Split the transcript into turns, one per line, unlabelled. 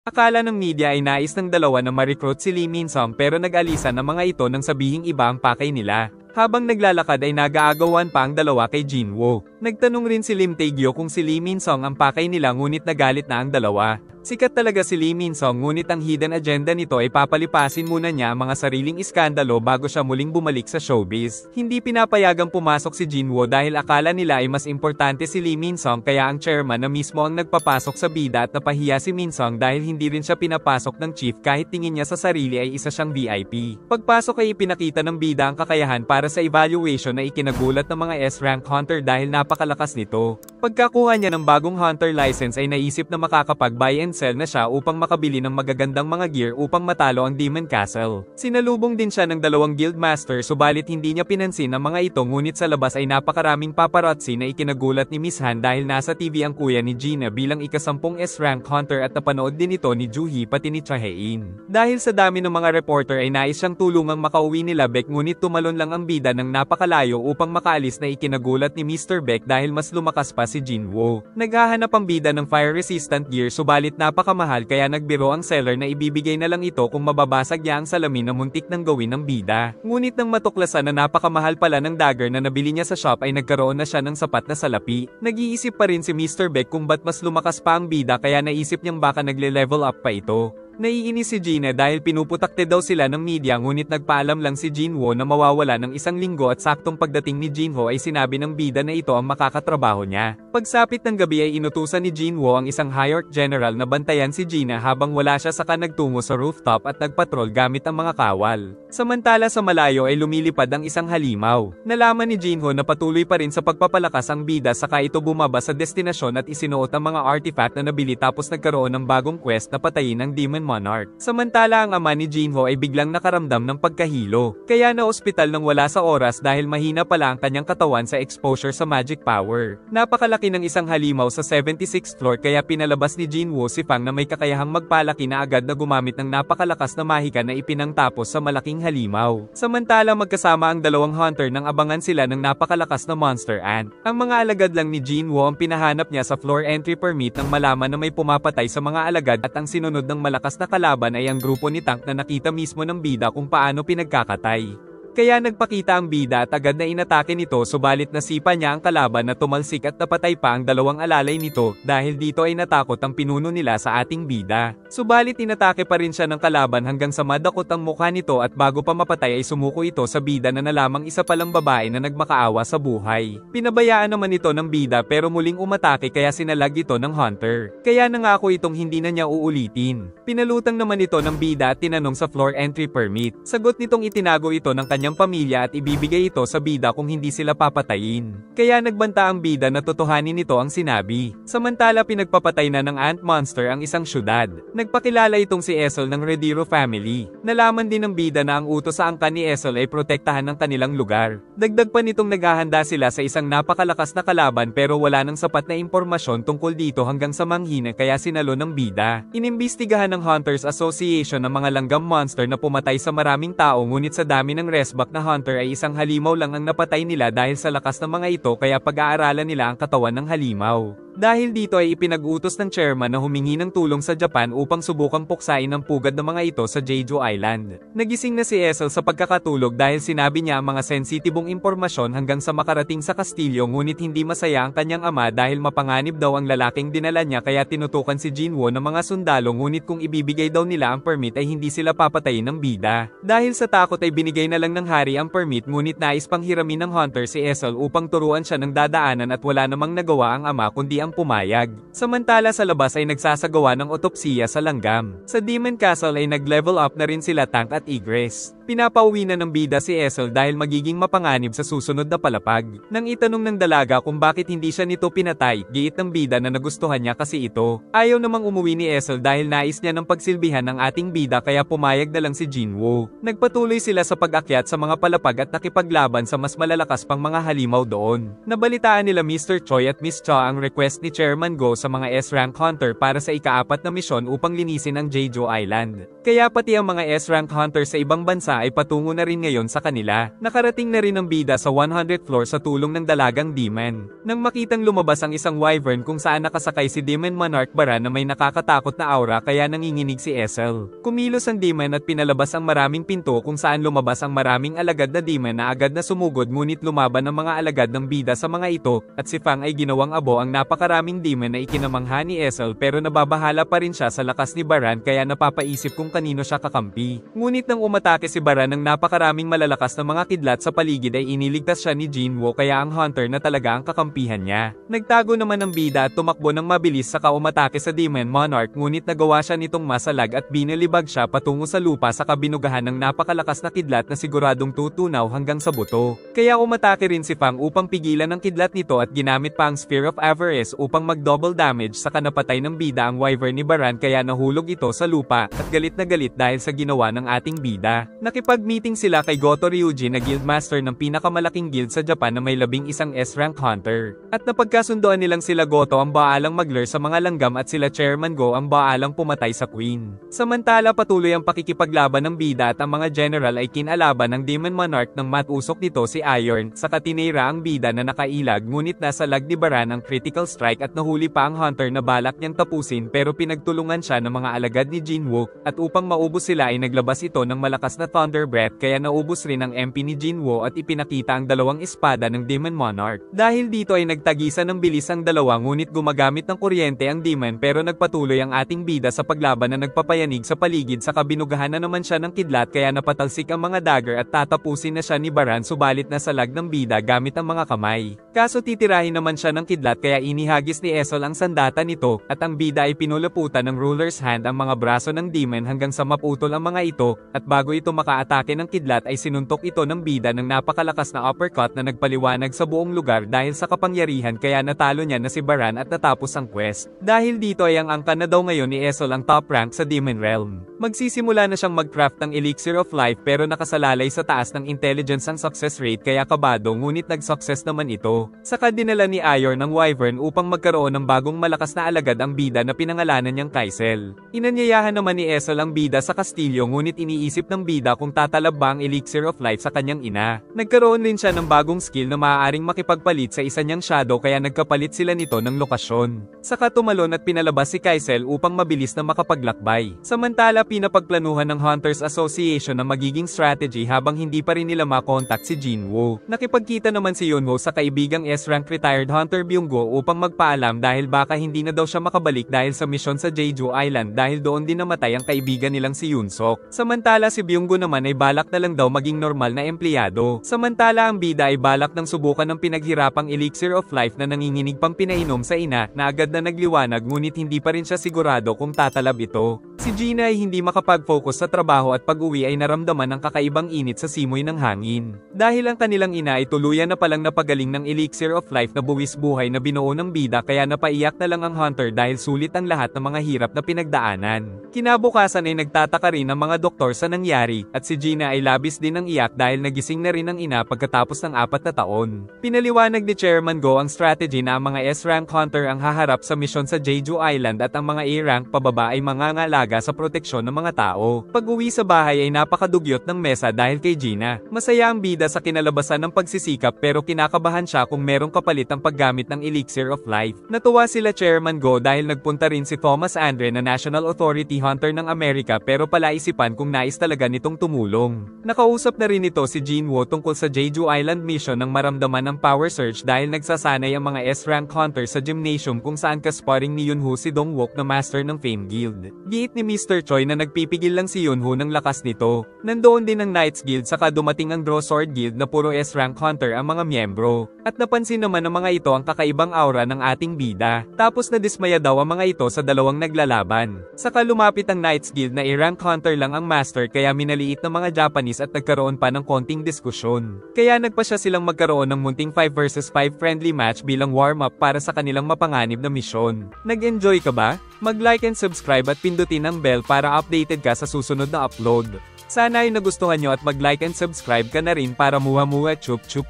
Akala ng media ay nais ng dalawa na ma-recruit si Lee Min-sung pero nag-alisan ng mga ito nang sabihing iba ang pakay nila. Habang naglalakad ay nag-aagawan pa ang dalawa kay Jinwoo. Nagtanong rin si Lim Tae-gyo kung si Lee Min-sung ang pakay nila ngunit nagalit na ang dalawa. Sikat talaga si Lee Min-sung ngunit ang hidden agenda nito ay papalipasin muna niya ang mga sariling iskandalo bago siya muling bumalik sa showbiz. Hindi pinapayagang pumasok si Jinwoo dahil akala nila ay mas importante si Lee Min-sung kaya ang chairman na mismo ang nagpapasok sa bida at napahiya si Min-sung dahil hindi rin siya pinapasok ng chief kahit tingin niya sa sarili ay isa siyang VIP. Pagpasok ay ipinakita ng bida ang kakayahan para sa evaluation na ikinagulat ng mga S-rank hunter dahil napakalakas nito. Pagkakuha niya ng bagong hunter license ay naisip na makakapag-buy and sell na siya upang makabili ng magagandang mga gear upang matalo ang Demon Castle. Sinalubong din siya ng dalawang guildmaster subalit hindi niya pinansin ang mga ito ngunit sa labas ay napakaraming paparazzi na ikinagulat ni Miss Han dahil nasa TV ang kuya ni Gina bilang ika-10 S-rank hunter at napanood din ito ni Juhee pati ni Chae-in. Dahil sa dami ng mga reporter ay nais siyang tulungang makauwi nila Baek ngunit tumalon lang ang bida ng napakalayo upang makaalis na ikinagulat ni Mr. Baek dahil mas lumakas pa si Jinwoo. Naghahanap ang bida ng fire-resistant gear subalit napakamahal kaya nagbiro ang seller na ibibigay na lang ito kung mababasag niya ang salamin na muntik nang gawin ng bida. Ngunit nang matuklasan na napakamahal pala ng dagger na nabili niya sa shop ay nagkaroon na siya ng sapat na salapi. Nag-iisip pa rin si Mr. Baek kung ba't mas lumakas pa ang bida kaya naisip niyang baka nagle-level up pa ito. Naiinis si Gina dahil pinuputakte daw sila ng media ngunit nagpaalam lang si Jinwoo na mawawala ng 1 linggo at saktong pagdating ni Jinho ay sinabi ng bida na ito ang makakatrabaho niya. Pagsapit ng gabi ay inutusan ni Jinwoo ang isang high-orc general na bantayan si Gina habang wala siya saka nagtungo sa rooftop at nagpatrol gamit ang mga kawal. Samantala sa malayo ay lumilipad ang isang halimaw. Nalaman ni Jinho na patuloy pa rin sa pagpapalakas ang bida saka ito bumaba sa destinasyon at isinuot ang mga artifact na nabili tapos nagkaroon ng bagong quest na patayin ang Demon Monarch. Samantala ang ama ni Jinho ay biglang nakaramdam ng pagkahilo. Kaya na ospital nang wala sa oras dahil mahina pala ang kanyang katawan sa exposure sa magic power. Napakalaki ng isang halimaw sa 76th floor kaya pinalabas ni Jinwoo si Fang na may kakayahang magpalaki na agad na gumamit ng napakalakas na mahika na ipinangtapos sa malaking halimaw. Samantala magkasama ang dalawang hunter nang abangan sila ng napakalakas na monster ant. Ang mga alagad lang ni Jinwoo ang pinahanap niya sa floor entry permit nang malaman na may pumapatay sa mga alagad at ang sinunod ng malakas na kalaban ay ang grupo ni Tank na nakita mismo ng bida kung paano pinagkakatay. Kaya nagpakita ang bida at agad na inatake nito subalit nasipa niya ang kalaban na tumalsik at napatay pa ang dalawang alalay nito dahil dito ay natakot ang pinuno nila sa ating bida. Subalit inatake pa rin siya ng kalaban hanggang sa madakot ang mukha nito at bago pa mapatay ay sumuko ito sa bida na nalamang isa palang babae na nagmakaawa sa buhay. Pinabayaan naman ito ng bida pero muling umatake kaya sinalag ito ng hunter. Kaya nangako itong hindi na niya uulitin. Pinalutang naman ito ng bida at tinanong sa floor entry permit. Sagot nitong itinago ito ng kanyang pamilya at ibibigay ito sa bida kung hindi sila papatayin. Kaya nagbanta ang bida na totohanin nito ang sinabi. Samantala pinagpapatay na ng ant monster ang isang syudad. Nagpakilala itong si Essel ng Rediro family. Nalaman din ng bida na ang utos sa angkan ni Essel ay protektahan ng kanilang lugar. Dagdag pa nitong naghahanda sila sa isang napakalakas na kalaban pero wala nang sapat na impormasyon tungkol dito hanggang sa manghina kaya sinalo ng bida. Inimbestigahan ng Hunters Association ng mga langgam monster na pumatay sa maraming tao ngunit sa dami ng resback na hunter ay isang halimaw lang ang napatay nila dahil sa lakas ng mga ito kaya pag-aaralan nila ang katawan ng halimaw. Dahil dito ay ipinag-utos ng chairman na humingi ng tulong sa Japan upang subukang puksain ang pugad ng mga ito sa Jeju Island. Nagising na si Essel sa pagkakatulog dahil sinabi niya ang mga sensitibong impormasyon hanggang sa makarating sa kastilyo ngunit hindi masaya ang kanyang ama dahil mapanganib daw ang lalaking dinala niya kaya tinutukan si Jinwoo ng mga sundalo ngunit kung ibibigay daw nila ang permit ay hindi sila papatayin ng bida. Dahil sa takot ay binigay na lang ng hari ang permit ngunit nais pang hiramin ng hunter si Essel upang turuan siya ng dadaanan at wala namang nagawa ang ama kundi ang pumayag. Samantala sa labas ay nagsasagawa ng otopsiya sa langgam. Sa Demon Castle ay nag-level up na rin sila Tank at Egress. Pinapauwi na ng bida si Essel dahil magiging mapanganib sa susunod na palapag. Nang itanong ng dalaga kung bakit hindi siya nito pinatay, giit ng bida na nagustuhan niya kasi ito. Ayaw namang umuwi ni Essel dahil nais niya ng pagsilbihan ng ating bida kaya pumayag na lang si Jinwoo. Nagpatuloy sila sa pag-akyat sa mga palapag at nakipaglaban sa mas malalakas pang mga halimaw doon. Nabalitaan nila Mr. Choi at Miss Cha ang request request ni Chairman Go sa mga S-Rank Hunter para sa ika-4 na misyon upang linisin ang Jeju Island. Kaya pati ang mga S-Rank Hunter sa ibang bansa ay patungo na rin ngayon sa kanila. Nakarating na rin ang bida sa 100th floor sa tulong ng dalagang demon. Nang makitang lumabas ang isang wyvern kung saan nakasakay si Demon Monarch Baran na may nakakatakot na aura kaya nanginginig si Essel. Kumilos ang demon at pinalabas ang maraming pinto kung saan lumabas ang maraming alagad na demon na agad na sumugod ngunit lumaban ang mga alagad ng bida sa mga ito, at si Fang ay ginawang abo ang napakaraming demon na ikinamangha ni Essel pero nababahala pa rin siya sa lakas ni Baran kaya napapaisip kung kanino siya kakampi. Ngunit nang umatake si Baran ng napakaraming malalakas na mga kidlat sa paligid ay iniligtas siya ni Jinwoo kaya ang hunter na talaga ang kakampihan niya. Nagtago naman ang bida at tumakbo ng mabilis saka umatake sa Demon Monarch ngunit nagawa siya nitong masalag at binilibag siya patungo sa lupa sa kabinugahan ng napakalakas na kidlat na siguradong tutunaw hanggang sa buto. Kaya umatake rin si Fang upang pigilan ang kidlat nito at ginamit pa ang Sphere of Avarice upang mag-double damage sa kanapatay ng bida ang wyvern ni Baran kaya nahulog ito sa lupa at galit na galit dahil sa ginawa ng ating bida. Nakipag-meeting sila kay Goto Ryuji na guildmaster ng pinakamalaking guild sa Japan na may 11 S-rank hunter. At napagkasundoan nilang sila Goto ang baalang mag-lure sa mga langgam at sila Chairman Go ang baalang pumatay sa queen. Samantala patuloy ang pakikipaglaban ng bida at ang mga general ay kinalaban ng Demon Monarch nang matusok nito si Iron sa katinira ang bida na nakailag ngunit nasa lag ni Baran ang critical strike at nahuli pa ang hunter na balak niyang tapusin pero pinagtulungan siya ng mga alagad ni Jinwoo at upang maubos sila ay naglabas ito ng malakas na thunder breath kaya naubos rin ang MP ni Jinwoo at ipinakita ang dalawang espada ng Demon Monarch. Dahil dito ay nagtagisan ng bilis ang dalawa ngunit gumagamit ng kuryente ang demon pero nagpatuloy ang ating bida sa paglaban na nagpapayanig sa paligid sa kabinugahan na naman siya ng kidlat kaya napatalsik ang mga dagger at tatapusin na siya ni Baran subalit nasa lag ng bida gamit ang mga kamay. Kaso titirahin naman siya ng kidlat kaya inihagis ni Essel ang sandata nito at ang bida ay pinulaputan ng ruler's hand ang mga braso ng demon hanggang sa maputol ang mga ito at bago ito makaatake ng kidlat ay sinuntok ito ng bida ng napakalakas na uppercut na nagpaliwanag sa buong lugar dahil sa kapangyarihan kaya natalo niya na si Baran at natapos ang quest. Dahil dito ay ang angkan na daw ngayon ni Essel ang top rank sa Demon Realm. Magsisimula na siyang mag-craft ng Elixir of Life pero nakasalalay sa taas ng intelligence ang success rate kaya kabado ngunit nag-success naman ito. Saka dinala ni Iron ng Wyvern upang magkaroon ng bagong malakas na alagad ang bida na pinangalanan niyang Kaisel. Inanyayahan naman ni Essel ang bida sa kastilyo ngunit iniisip ng bida kung tatalab ba ang Elixir of Life sa kanyang ina. Nagkaroon rin siya ng bagong skill na maaaring makipagpalit sa isa niyang shadow kaya nagkapalit sila nito ng lokasyon. Saka tumalon at pinalabas si Kaisel upang mabilis na makapaglakbay. Samantala pinapagplanuhan ng Hunters Association na magiging strategy habang hindi pa rin nila makontak si Jinwoo. Nakipagkita naman si Yunho sa kaibigang S-rank retired hunter Byunggo upang magpaalam dahil baka hindi na daw siya makabalik dahil sa misyon sa Jeju Island dahil doon din namatay ang kaibigan nilang si Yunsok. Samantala si Byunggo naman ay balak na lang daw maging normal na empleyado. Samantala ang bida ay balak ng subukan ng pinaghirapang Elixir of Life na nanginginig pang pinainom sa ina na agad na nagliwanag ngunit hindi pa rin siya sigurado kung tatalab ito. Si Gina ay hindi makapag-focus sa trabaho at pag-uwi ay naramdaman ng kakaibang init sa simoy ng hangin. Dahil ang kanilang ina ay tuluyan na palang napagaling ng Elixir of Life na buwis buhay na binuo ng bida kaya napaiyak na lang ang hunter dahil sulit ang lahat ng mga hirap na pinagdaanan. Kinabukasan ay nagtataka rin ang mga doktor sa nangyari at si Gina ay labis din ng iyak dahil nagising na rin ang ina pagkatapos ng 4 na taon. Pinaliwanag ni Chairman Go ang strategy na ang mga S-rank hunter ang haharap sa misyon sa Jeju Island at ang mga A-rank pababa ay mangangalaga sa proteksyon ng mga tao. Pag-uwi sa bahay ay napakadugyot ng mesa dahil kay Gina. Masaya ang bida sa kinalabasan ng pagsisikap pero kinakabahan siya kung merong kapalit ang paggamit ng Elixir of Life. Natuwa sila Chairman Go dahil nagpunta rin si Thomas Andre na National Authority Hunter ng Amerika pero palaisipan kung nais talaga nitong tumulong. Nakausap na rin ito si Jinwoo tungkol sa Jeju Island mission nang maramdaman ng power surge dahil nagsasanay ang mga S-rank hunter sa gymnasium kung saan kasparing ni Yunho si Dongwook na master ng Fame Guild. Giit ni Mr. Choi na nagpipigil lang si Yunho ng lakas nito. Nandoon din ang Knights Guild saka dumating ang Draw Sword Guild na puro S-rank hunter ang mga miyembro. At napansin naman ng mga ito ang kakaibang aura ng ating bida. Tapos nadismaya daw ang mga ito sa dalawang naglalaban. Saka lumapit ang Knights Guild na i-rank hunter lang ang master kaya minaliit ng mga Japanese at nagkaroon pa ng konting diskusyon. Kaya nagpa siya silang magkaroon ng munting 5 versus 5 friendly match bilang warm-up para sa kanilang mapanganib na misyon. Nag-enjoy ka ba? Mag-like and subscribe at pindutin ang bell para updated ka sa susunod na upload. Sana ay nagustuhan nyo at mag-like and subscribe ka na rin para muha-muha chup-chup.